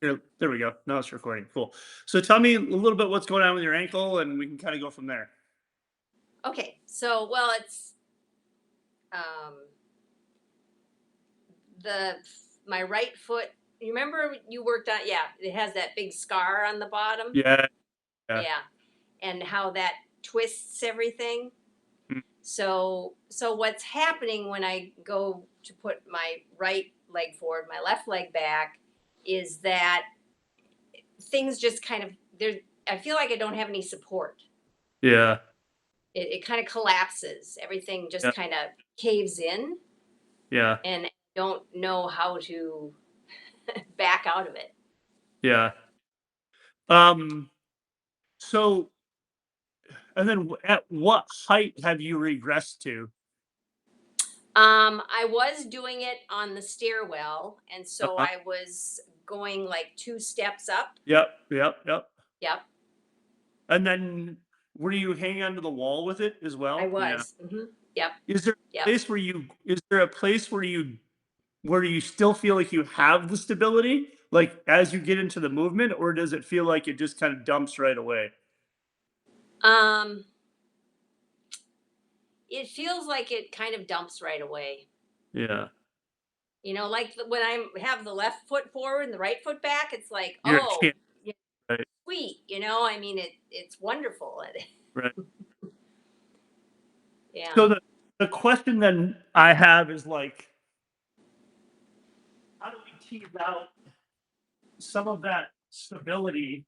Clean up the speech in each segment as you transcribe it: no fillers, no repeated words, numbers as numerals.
Here, there we go. Now it's recording. Cool. So tell me a little bit what's going on with your ankle, and we can kind of go from there. Okay, so well, it's um, the my right foot. You remember you worked on? Yeah, it has that big scar on the bottom. Yeah, yeah. Yeah, and how that twists everything. Mm. So what's happening when I go to put my right leg forward, my left leg back, is that things just kind of there. I feel like I don't have any support. Yeah, It kind of collapses. Everything yeah, just kind of caves in, yeah, and I don't know how to back out of it. yeah. Um, so and then at what height have you regressed to? I was doing it on the stairwell, and so Uh-huh. I was going like two steps up. Yep, yep, yep. Yep, And then were you hanging onto the wall with it as I well? Yeah. was. Yep, yep. Is there a place where you still feel like you have the stability, like as you get into the movement, or does it feel like it just kind of dumps right away? Um, it feels like it kind of dumps right away. Yeah. Like when I have the left foot forward and the right foot back, it's like, You're a oh, champ, yeah, right? sweet. I mean, it's wonderful. Right. Yeah. So the question then I have is like, how do we tease out some of that stability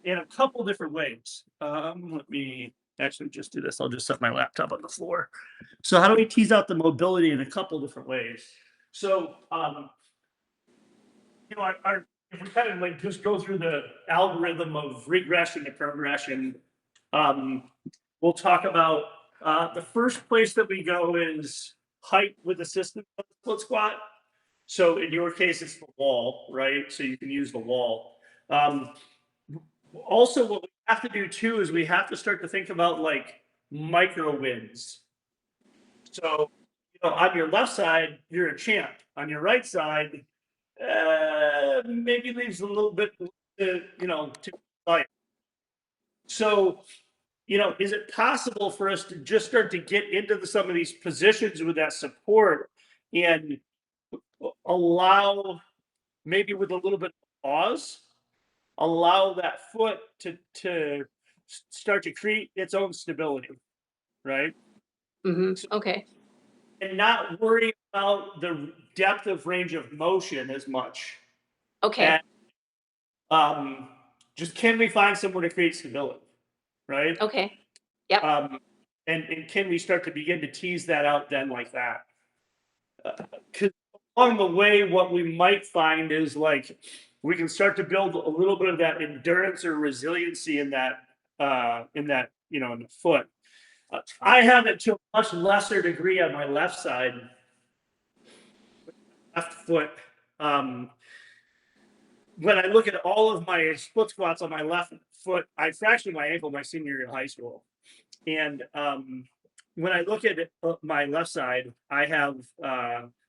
in a couple different ways? Let me actually just do this. I'll just set my laptop on the floor. So how do we tease out the mobility in a couple different ways? So if we kind of like just go through the algorithm of regression to progression, um, we'll talk about the first place that we go is height with assisted split squat. So in your case, it's the wall, right? So you can use the wall. Um, Also, what we have to do too is we have to start to think about like micro wins. So, on your left side, you're a champ. On your right side, maybe leaves a little bit to like. So, is it possible for us to just start to get into some of these positions with that support and allow, maybe with a little bit of pause, allow that foot to start to create its own stability, right? So, Okay. and not worry about the depth of range of motion as much. And Okay. um, just can we find somewhere to create stability, right? Okay. Yep. Um, and can we start to begin to tease that out then like that? Because along the way, what we might find is like we can start to build a little bit of that endurance or resiliency in the foot. I have it to a much lesser degree on my left side, left foot. Um, when I look at all of my split squats on my left foot, I fractured my ankle my senior year of high school. And when I look at my left side, I have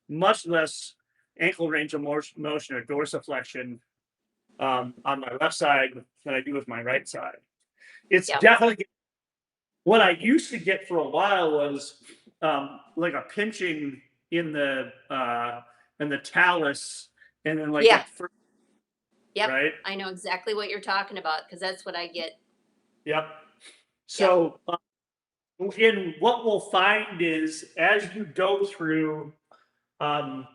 much less ankle range of motion or dorsiflexion on my left side than I do with my right side. It's Yep. definitely what I used to get for a while was like a pinching in the talus, and then like Yeah. that first, Yep. right? I know exactly what you're talking about because that's what I get. Yep. Yep. So and what we'll find is as you go through um,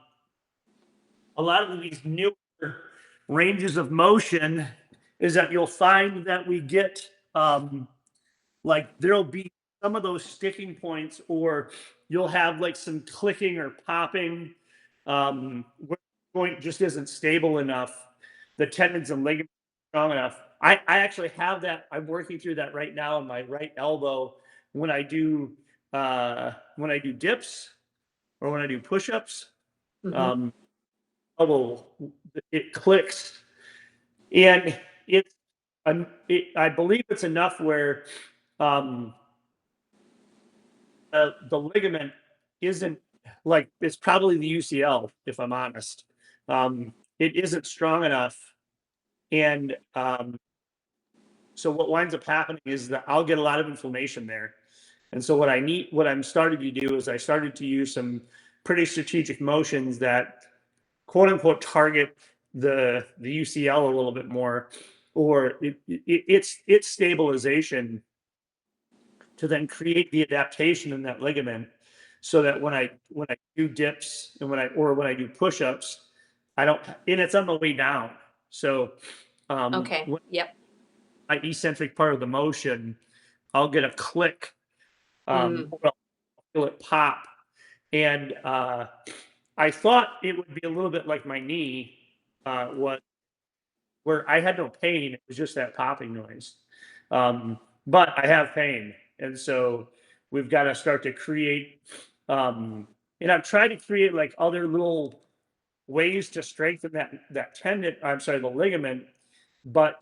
a lot of these newer ranges of motion, is that you'll find that we get like there'll be some of those sticking points, or you'll have like some clicking or popping where the joint just isn't stable enough. The tendons and ligaments are strong enough. I actually have that. I'm working through that right now in my right elbow when I do dips or when I do push-ups. hmm Um, elbow, it clicks, and it's I believe it's enough where um, the ligament isn't like it's probably the UCL if I'm honest. it isn't strong enough. And so what winds up happening is that I'll get a lot of inflammation there. And so what I'm starting to do is I started to use some pretty strategic motions that quote unquote target the UCL a little bit more, or its stabilization to then create the adaptation in that ligament, so that when I do dips and when I do push-ups, I don't, and it's on the way down. So Okay. when Yep. my eccentric part of the motion, I'll get a click, Mm. or I'll feel it pop. And I thought it would be a little bit like my knee was, where I had no pain. It was just that popping noise. But I have pain. And so we've got to start to create, and I've tried to create like other little ways to strengthen that tendon, I'm sorry, the ligament, but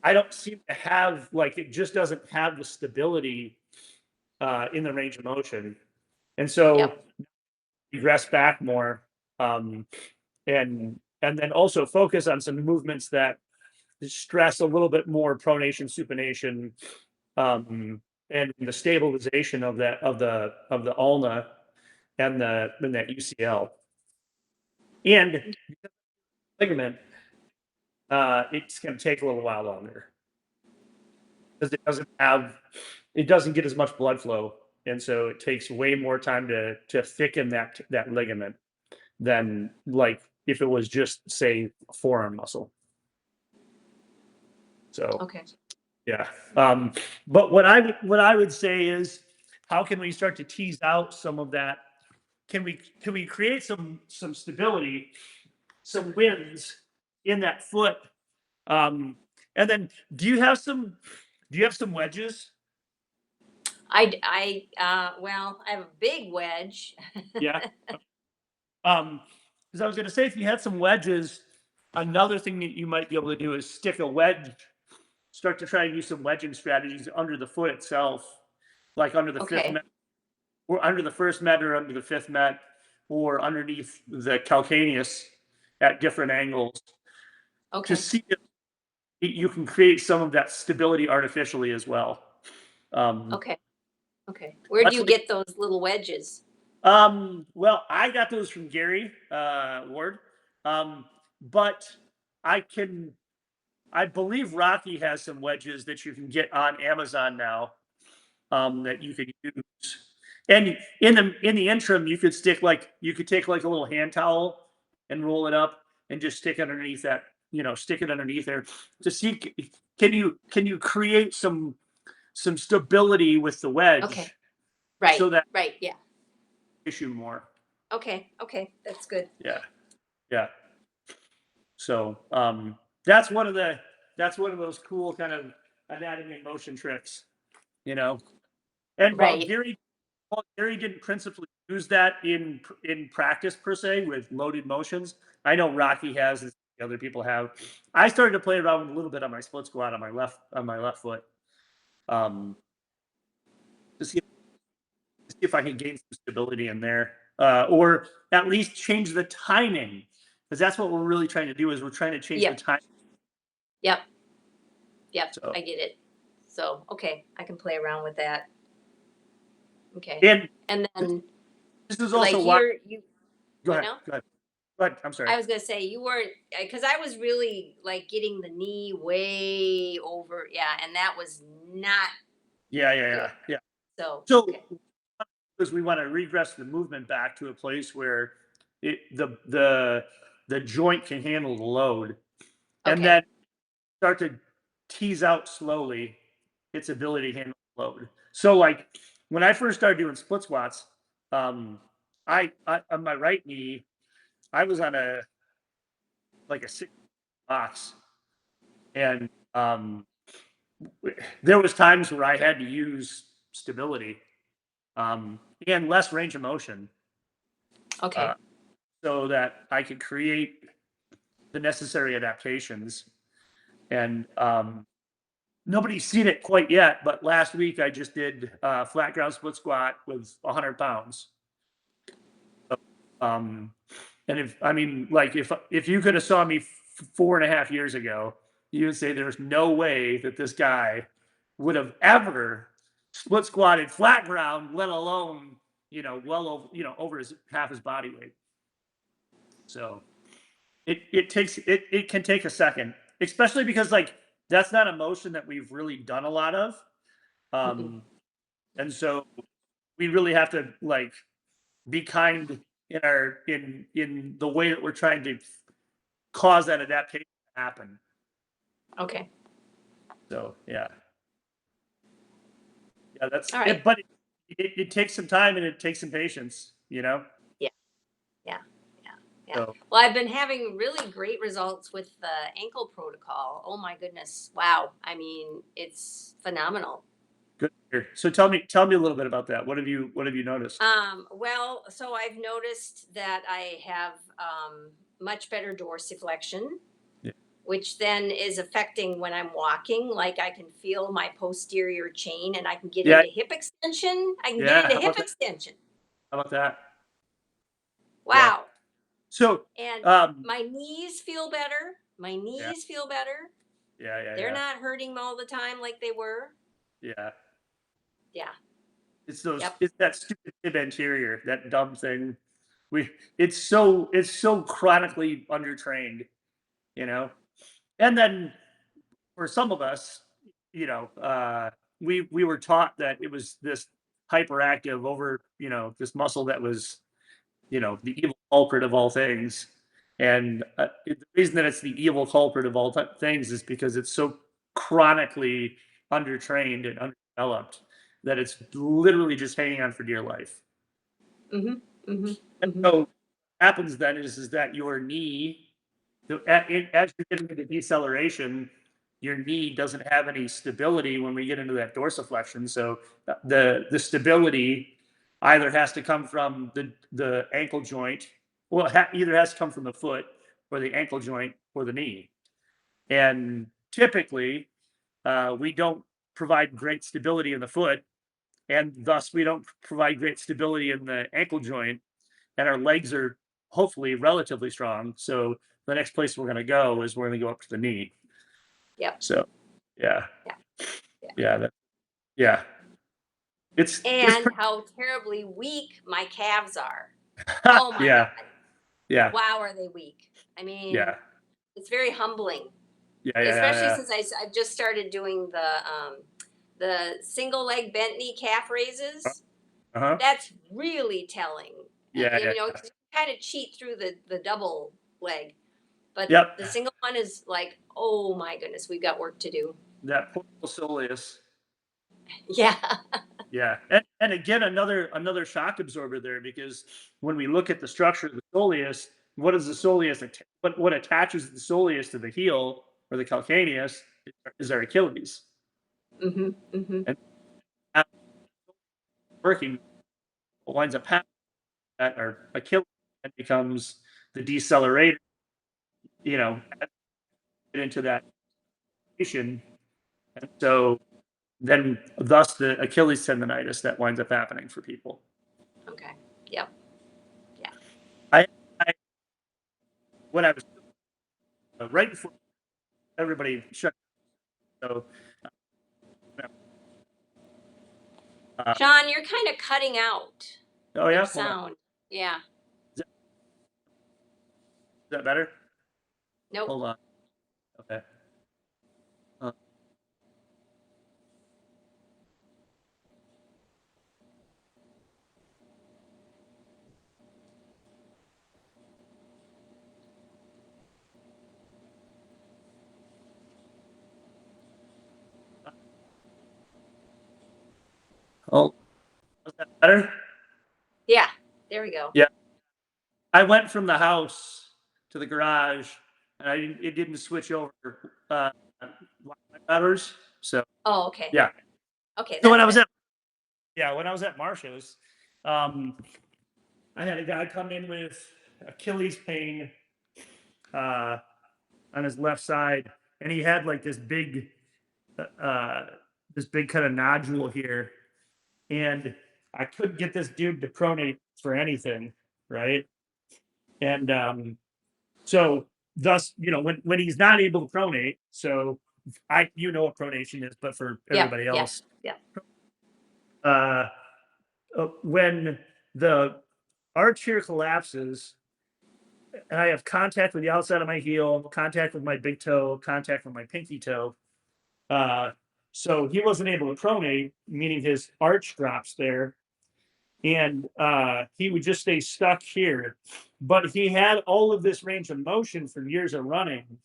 I don't seem to have, like, it just doesn't have the stability in the range of motion. And so Yep. regress back more, um, and then also focus on some movements that stress a little bit more pronation, supination, and the stabilization of the ulna and that UCL and ligament. It's going to take a little while longer because it doesn't get as much blood flow, and so it takes way more time to thicken that ligament than like if it was just say forearm muscle. So Okay. yeah, but what I would say is, how can we start to tease out some of that? Can we create some stability, some wins in that foot? Um, and then do you have some wedges? Well, I have a big wedge. Yeah. Because I was going to say, if you had some wedges, another thing that you might be able to do is stick a wedge. Start to try and use some wedging strategies under the foot itself, like under the fifth Okay. met, or under the first met, or under the fifth met, or underneath the calcaneus at different angles, to Okay. see if you can create some of that stability artificially as well. Um, Okay. Okay. Where do that's you what get those little wedges? well, I got those from Gary Ward, um, but I can, I believe Rocky has some wedges that you can get on Amazon now, that you could use. And in the interim, you could take like a little hand towel and roll it up and just stick it underneath that, stick it underneath there to see, can you create some stability with the Okay. wedge Right. so that Right. Yeah. issue more. Okay. Okay. That's good. Yeah, yeah. So that's one of those cool kind of anatomy and motion tricks, you know. And while Right. Gary didn't principally use that in practice per se with loaded motions, I know Rocky has, as other people have. I started to play around a little bit on my split squat on my left foot, um, to see if I can gain some stability in there, or at least change the timing, because that's what we're really trying to do. Is we're trying to change the Yep. time. Yep. Yep. So I get it. So, okay, I can play around with that. Okay. and And this, then this is also like why. you Go what ahead. now? Go ahead. Go ahead. I'm sorry. I was gonna say you weren't, because I was really like getting the knee way over, yeah, and that was not Yeah, yeah, yeah, good. yeah. So, So okay, because we want to regress the movement back to a place where it the joint can handle the load, and okay, then start to tease out slowly its ability to handle the load. So like when I first started doing split squats, I on my right knee, I was on a like a 6 box, and there was times where I had to use stability, and less range of motion, uh, okay, so that I could create the necessary adaptations. And nobody's seen it quite yet, but last week I just did flat ground split squat with 100 pounds. Um, And if you could have saw me 4.5 years ago, you would say there's no way that this guy would have ever split squatted flat ground, let alone, well over, over his half his body weight. So it can take a second, especially because like that's not a motion that we've really done a lot of. Mhm. Um, and so we really have to like be kind in the way that we're trying to cause that adaptation to happen. Okay. So yeah, that's All right. it. But it takes some time and it takes some patience. Yeah. Yeah. Yeah. Yeah. So Well, I've been having really great results with the ankle protocol. Oh my goodness. Wow. I mean, it's phenomenal. good. So tell me a little bit about that. What have you noticed? Well, so I've noticed that I have much better dorsiflexion, Yeah, which then is affecting when I'm walking. Like I can feel my posterior chain and I can get yeah, into hip extension. I can get yeah. into How hip about that? extension. How about that? Yeah. Wow. So And um, my knees feel better. My yeah, knees feel better. yeah, yeah, They're yeah, not hurting all the time like they were. yeah. Yeah. It's Yep. that stupid tib anterior, that dumb thing. We it's so chronically undertrained, you know. And then for some of us, you know, we were taught that it was this hyperactive over, this muscle that was, the evil culprit of all things. And the reason that it's the evil culprit of all things is because it's so chronically undertrained and underdeveloped that it's literally just hanging on for dear life. Mhm. Mhm. And Mhm. so what happens then is that your knee, as you're getting into deceleration, your knee doesn't have any stability when we get into that dorsiflexion. So the stability either has to come from the ankle joint, well, either has to come from the foot or the ankle joint or the knee. And typically, we don't provide great stability in the foot, and thus we don't provide great stability in the ankle joint, and our legs are hopefully relatively strong. So the next place we're going to go is we're going to go up to the knee. Yep. So yeah, Yeah. Yeah. yeah, yeah. It's And pretty. how terribly weak my calves are. Oh my Yeah, God. yeah, Wow, are they weak? I yeah, mean, it's very humbling, yeah, yeah, especially yeah, since I've just started doing the single leg bent knee calf yeah. raises. Uh-huh. That's really telling. Yeah, yeah, 'Cause you kind of cheat through the double leg, but yep. the single one is like, oh my goodness, we've got work to do. That portal soleus. Yeah. Yeah, and again, another shock absorber there, because when we look at the structure of the soleus, what is the soleus? What attaches the soleus to the heel or the calcaneus is our Achilles, Mm-hmm. Mm-hmm. and that working winds up happening that our Achilles then becomes the decelerator, as we get into that position, and so then thus the Achilles tendonitis that winds up happening for people. Okay. Yep. Yeah. I, I when I was right before everybody shut. So, uh, Sean, you're kind of cutting out oh your yeah, hold on. sound. Yeah. Is that better? Nope. Hold on. Okay. Uh, oh, is that better? Yeah. There we go. Yeah. I went from the house to the garage, and it didn't switch over uh, Wi-Fi routers. So Oh, okay. yeah. Okay, So that's good. when I was at Marsh's, um, I had a guy come in with Achilles pain uh, on his left side, and he had like uh, this big kind of nodule here, and I couldn't get this dude to pronate for anything, right? And so thus, when he's not able to pronate, so what pronation is, but for Yep. everybody Yep. else, Yep. uh, when the arch here collapses, and I have contact with the outside of my heel, contact with my big toe, contact with my pinky toe. Uh, so he wasn't able to pronate, meaning his arch drops there, and he would just stay stuck here. But he had all of this range of motion for years of running,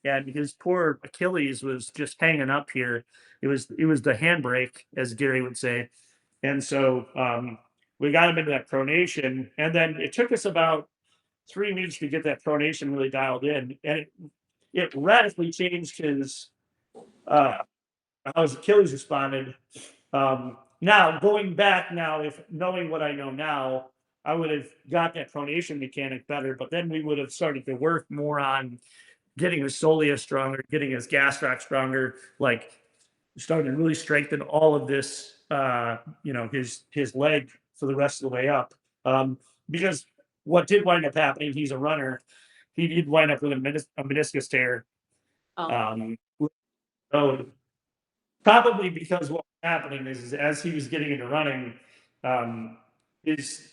and his poor Achilles was just hanging up here. It was the handbrake, as Gary would say, and so we got him into that pronation, and then it took us about 3 weeks to get that pronation really dialed in, and it radically changed his how his Achilles responded. Now going back now, if knowing what I know now, I would have got that pronation mechanic better, but then we would have started to work more on getting his soleus stronger, getting his gastroc stronger, like starting to really strengthen all of this, his leg for the rest of the way up. Because what did wind up happening, he's a runner, he did wind up with a meniscus tear. Oh. Um, so probably because what was happening is as he was getting into running, his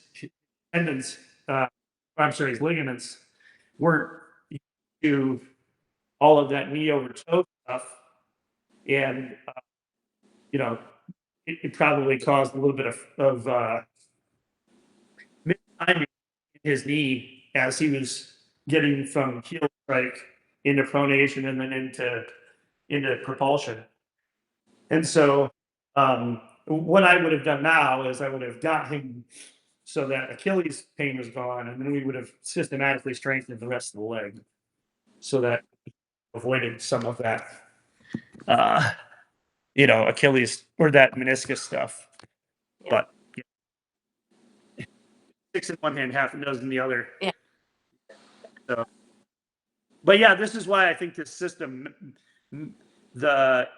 tendons, I'm sorry, his ligaments weren't to all of that knee over toe stuff, and you know, it probably caused a little bit of mistiming in his knee as he was getting from heel strike into pronation and then into propulsion. And so, what I would have done now is I would have got him so that Achilles pain was gone, and then we would have systematically strengthened the rest of the leg so that avoided some of that, uh, Achilles or that meniscus stuff. Yeah. But yeah, six in one hand, half a dozen in the other. Yeah. So, but yeah, this is why I think this system, the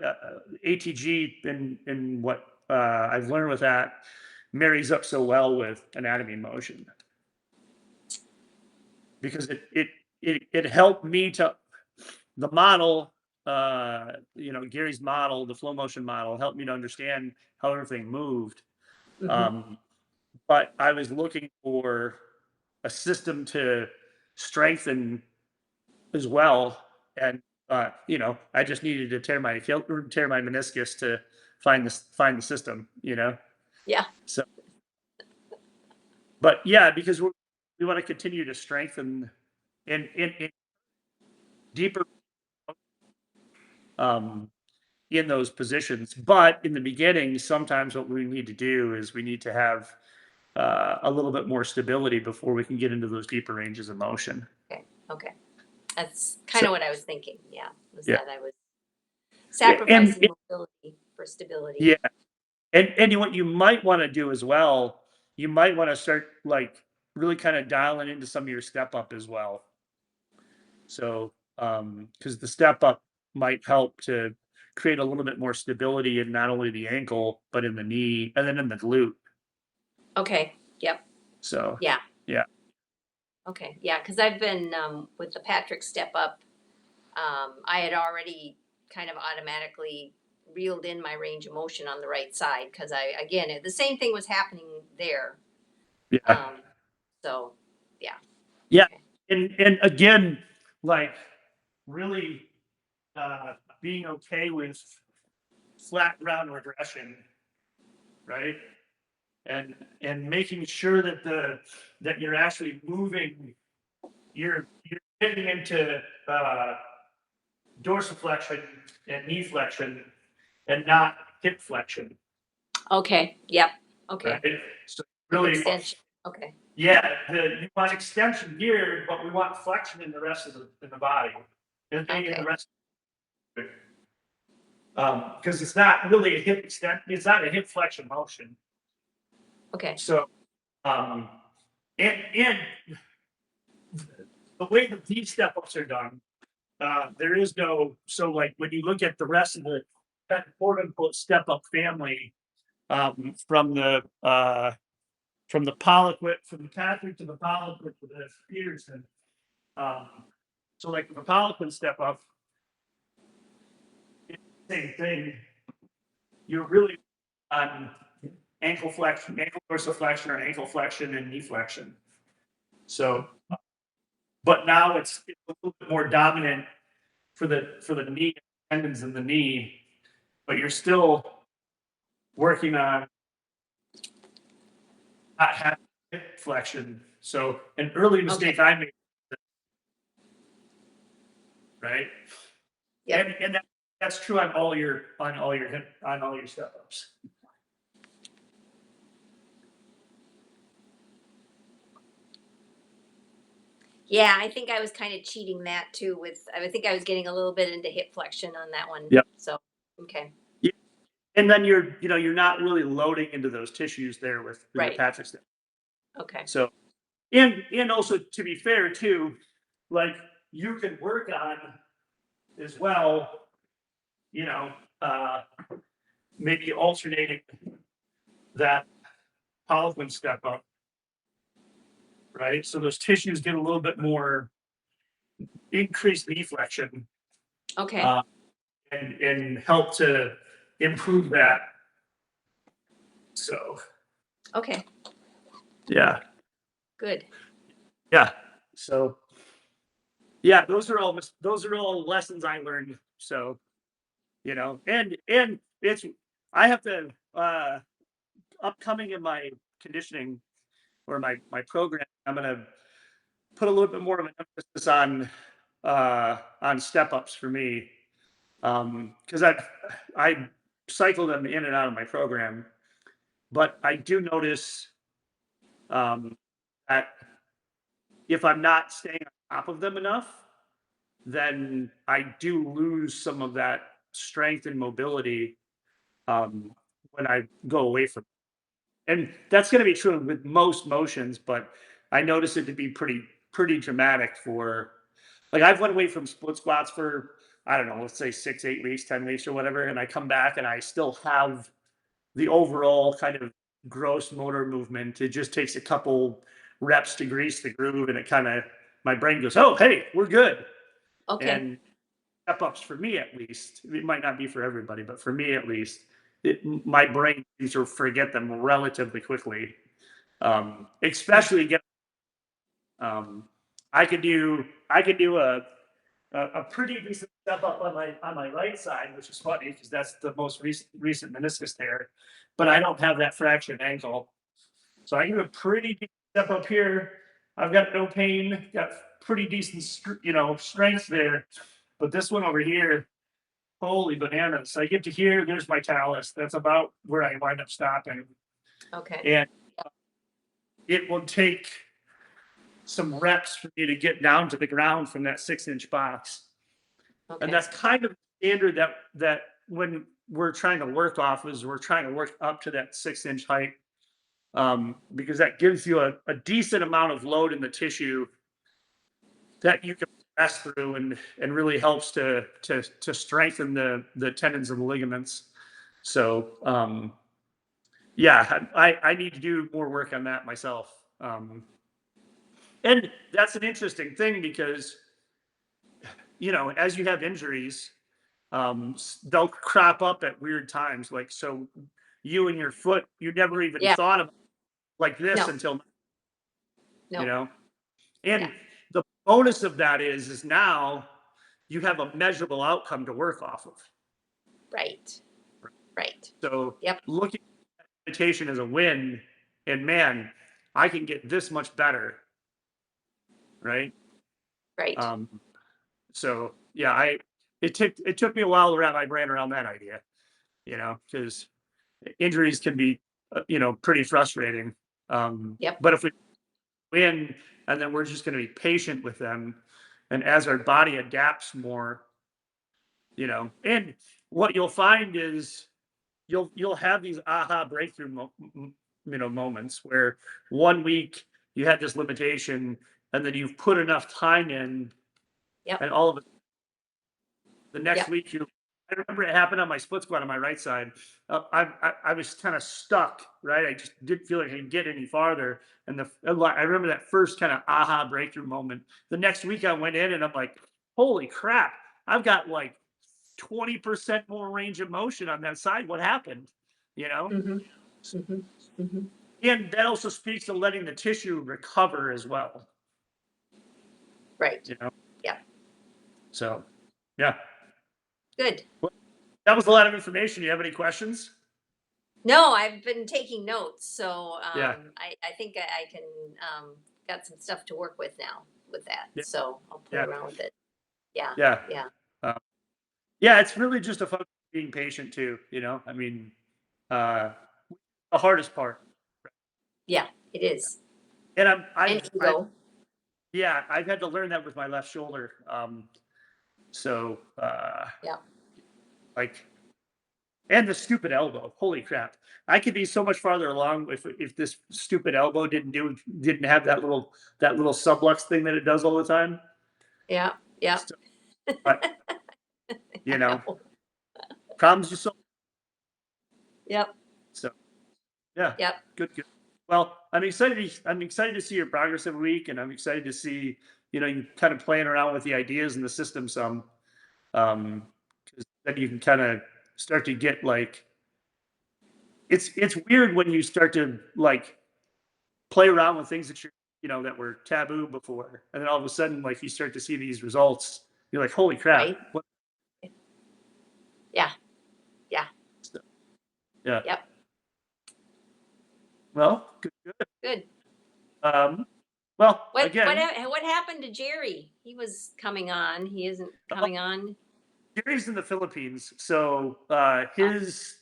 ATG and what I've learned with that marries up so well with anatomy and motion, because it helped me to the model, Gary's model, the flow motion model helped me to understand how everything moved. Hmm. Um, but I was looking for a system to strengthen as well, and I just needed to tear my meniscus to find the system. Yeah. So, but yeah, because we want to continue to strengthen in deeper, um, in those positions. But in the beginning, sometimes what we need to do is we need to have a little bit more stability before we can get into those deeper ranges of motion. Okay. Okay. That's kind So of what I was thinking. Yeah. Was yeah, that I was yeah, sacrificing mobility for stability. yeah, and what you might want to do as well, you might want to start like really kind of dialing into some of your step up as well. So, because the step up might help to create a little bit more stability in not only the ankle but in the knee and then in the glute. Okay. Yep. So, Yeah. yeah, Okay. Yeah. Because I've been with the Patrick step up. I had already kind of automatically reeled in my range of motion on the right side because the same thing was happening there. yeah, Um, so, yeah. yeah, Okay. and again, like really being okay with flat ground regression, right? And making sure that you're actually moving, you're getting into dorsiflexion and knee flexion and not hip flexion, Okay. Yep. Okay. right? So Like really, extension. Okay. yeah, you want extension here, but we want flexion in the rest of the body, and in the Okay. rest of it. Because it's not really a hip extent, it's not a hip flexion motion. Okay. So, um, and the way that these step ups are done, there is no, so like when you look at the rest of the quote unquote step up family, from the from the Poliquin, from the Patrick to the Poliquin to the Peterson. So like the Poliquin step up, same thing. You're really on ankle flexion, ankle dorsiflexion, or ankle flexion and knee flexion. So, but now it's a little bit more dominant for the knee tendons in the knee, but you're still working on not having hip flexion. So an early mistake I made, right? Yep. And that's true on all your step ups. Yeah, I think I was kind of cheating that too. I think I was getting a little bit into hip flexion on that one. Yep. So okay. Yeah. And then you're not really loading into those tissues there with the Right. Patrick step. Okay. So and also, to be fair too, like you can work on as well, you know, maybe alternating that Poliquin step up, right? So those tissues get a little bit more increased knee flexion, Okay. and help to improve that. So Okay. yeah, Good. yeah. So yeah, those are all lessons I learned. So and it's I have to upcoming in my conditioning or my program. I'm gonna put a little bit more of an emphasis on step ups for me, because I cycle them in and out of my program, but I do notice that if I'm not staying on top of them enough, then I do lose some of that strength and mobility when I go away from it. And that's going to be true with most motions, but I notice it to be pretty dramatic for like I've went away from split squats for I don't know, let's say 6, 8 weeks, 10 weeks, or whatever, and I come back and I still have the overall kind of gross motor movement. It just takes a couple reps to grease the groove, and it kind of my brain goes, "Oh, hey, we're good." Okay. And step ups for me at least. It might not be for everybody, but for me at least, my brain seems to forget them relatively quickly. Especially get I could do a pretty decent step up on my right side, which is funny because that's the most recent meniscus tear, but I don't have that fractured ankle, so I can do a pretty deep step up here. I've got no pain, got pretty decent strength there, but this one over here, holy bananas! I get to here. There's my talus. That's about where I wind up stopping, Okay. and it will take some reps for me to get down to the ground from that 6-inch box. Okay. And that's kind of the standard that when we're trying to work off is we're trying to work up to that 6-inch height, because that gives you a decent amount of load in the tissue that you can pass through and really helps to strengthen the tendons and the ligaments. So yeah, I need to do more work on that myself. And that's an interesting thing because as you have injuries, they'll crop up at weird times. Like so, you and your foot, you never even Yeah. thought of like this No. until No. you know. And Yeah. the bonus of that is now you have a measurable outcome to work off of. Right. Right. So Yep. looking at meditation as a win, and man, I can get this much better, right? Right. So yeah, it took me a while to wrap my brain around that idea, because injuries can be pretty frustrating. Yep. But if we win, and then we're just going to be patient with them, and as our body adapts more, and what you'll find is you'll have these aha breakthrough moments where one week you had this limitation, and then you've put enough time in, Yep. and all of it the next Yep. week I remember it happened on my split squat on my right side. I was kind of stuck, right? I just didn't feel like I could get any farther. And I remember that first kind of aha breakthrough moment. The next week I went in and I'm like, holy crap, I've got like 20% more range of motion on that side. What happened? You know? Mm-hmm. Mm-hmm. Mm-hmm. And that also speaks to letting the tissue recover as well. Right. You know? Yeah. So yeah. Good. Well, that was a lot of information. Do you have any questions? No, I've been taking notes, so Yeah. I think I can got some stuff to work with now with that. Yeah. So I'll play Yeah. around with it. Yeah. Yeah. Yeah. Uh, yeah, it's really just a function of being patient too, you know? I mean, uh, the hardest part. Yeah. It is. And And ego. yeah, I've had to learn that with my left shoulder. So, Yeah. like, and the stupid elbow. Holy crap! I could be so much farther along if this stupid elbow didn't have that little sublux thing that it does all the time. Yeah. Yeah. So, but I you know, know. problems just so. Yep. So yeah, Yep. good, good. Well, I'm excited to see your progress every week, and I'm excited to see you kind of playing around with the ideas and the system some, because then you can kind of start to get like it's weird when you start to like play around with things that that were taboo before, and then all of a sudden like you start to see these results. You're like, holy crap! Right. What? Yeah. Yeah. So, yeah. Yep. Well, good, good. Good. Well, What again, what happened to Jerry? He was coming on. He isn't oh, coming on. Gary's in the Philippines, so Oh, oh, his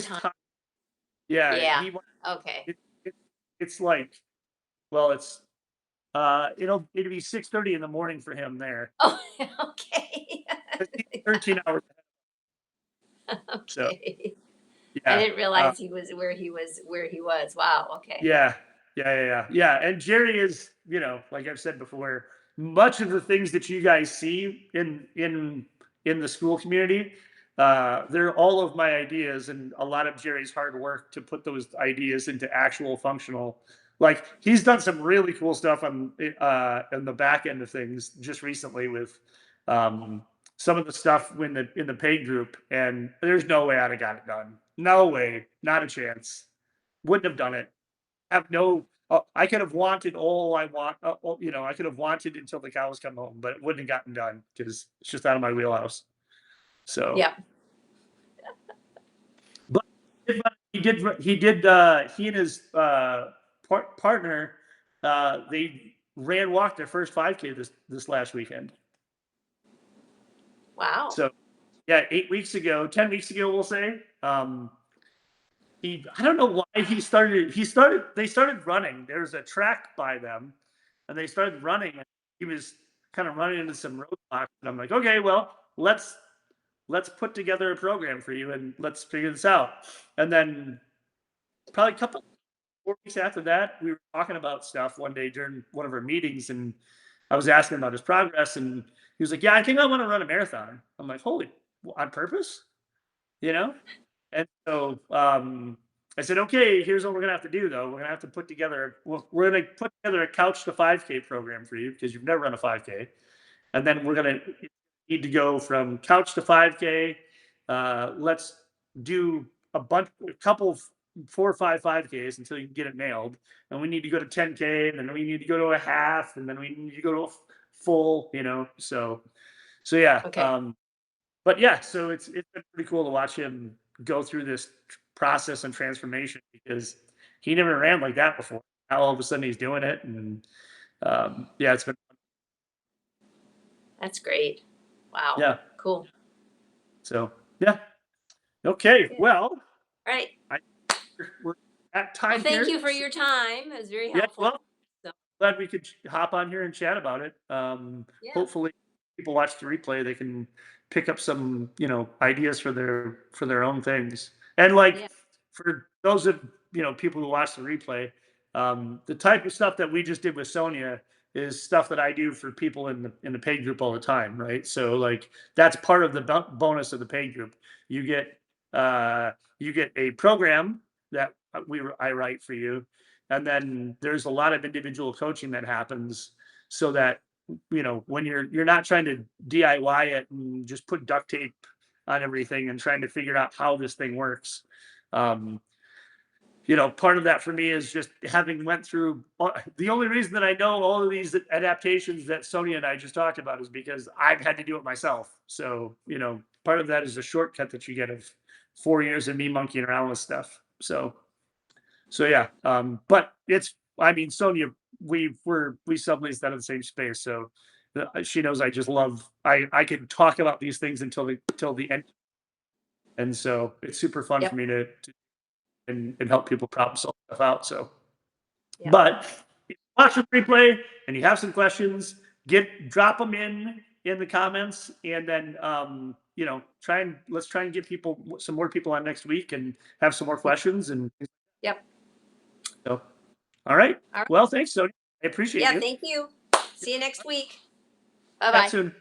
time. time, yeah, Yeah. Okay. it, it, it's like, well, it'll be 6:30 in the morning for him there. Oh, okay. 13 hours. So Okay. I yeah, didn't realize he was where he was where he was. Wow. Okay. yeah, yeah. And Jerry is, like I've said before, much of the things that you guys see in the school community, they're all of my ideas and a lot of Jerry's hard work to put those ideas into actual functional. Like he's done some really cool stuff on the back end of things just recently with um, some of the stuff in the paid group, and there's no way I'd have got it done. No way, not a chance. Wouldn't have done it. Have no. I could have wanted all I want. I could have wanted until the cows come home, but it wouldn't have gotten done because it's just out of my wheelhouse. So, Yep. but he did. He did. He and his partner, they walked their first 5K this last weekend. Wow. So, yeah, 8 weeks ago, 10 weeks ago, we'll say. I don't know why they started running. There's a track by them and they started running and he was kind of running into some roadblocks and I'm like, okay, well, let's put together a program for you and let's figure this out. And then probably a couple 4 weeks after that, we were talking about stuff one day during one of our meetings and I was asking about his progress and he was like, yeah, I think I want to run a marathon. I'm like, holy, on purpose, you know? And so I said, okay, here's what we're gonna have to do though. We're gonna have to we're gonna put together a couch to 5K program for you because you've never run a 5K. And then we're gonna need to go from couch to 5K. Let's do a couple of 4 or 5 5Ks until you get it nailed. And we need to go to 10K, and then we need to go to a half, and then we need to go to a full, So yeah. Okay. But yeah, so it's been pretty cool to watch him go through this process and transformation because he never ran like that before. Now all of a sudden he's doing it, and yeah, it's been That's great. Wow. yeah. Cool. So yeah, okay. Good. Well, All right. we're at Well, time thank here. you for your time. It was very Yeah, helpful. well, So glad we could hop on here and chat about it. yeah. Hopefully, people watch the replay. They can pick up some, ideas for their own things. And Yeah. like for those of people who watch the replay, the type of stuff that we just did with Sonia, is stuff that I do for people in the paid group all the time, right? So like that's part of the bonus of the paid group. You get a program that I write for you, and then there's a lot of individual coaching that happens so that when you're not trying to DIY it and just put duct tape on everything and trying to figure out how this thing works. Um, part of that for me is just having went through the only reason that I know all of these adaptations that Sonia and I just talked about is because I've had to do it myself. So, part of that is a shortcut that you get of 4 years of me monkeying around with stuff. So yeah. But I mean, Sonia, we sublease that in the same space. So she knows I just love, I can talk about these things until the end. And so it's super fun Yep. for me to and help people problem solve stuff out. So, Yep. but if you watch the replay and you have some questions, drop them in the comments, and then let's try and get some more people on next week and have some more questions. And Yep. so, all right. All right. Well, thanks, Sonia. I appreciate Yeah. you. Thank you. See you next week. Bye Chat bye. soon.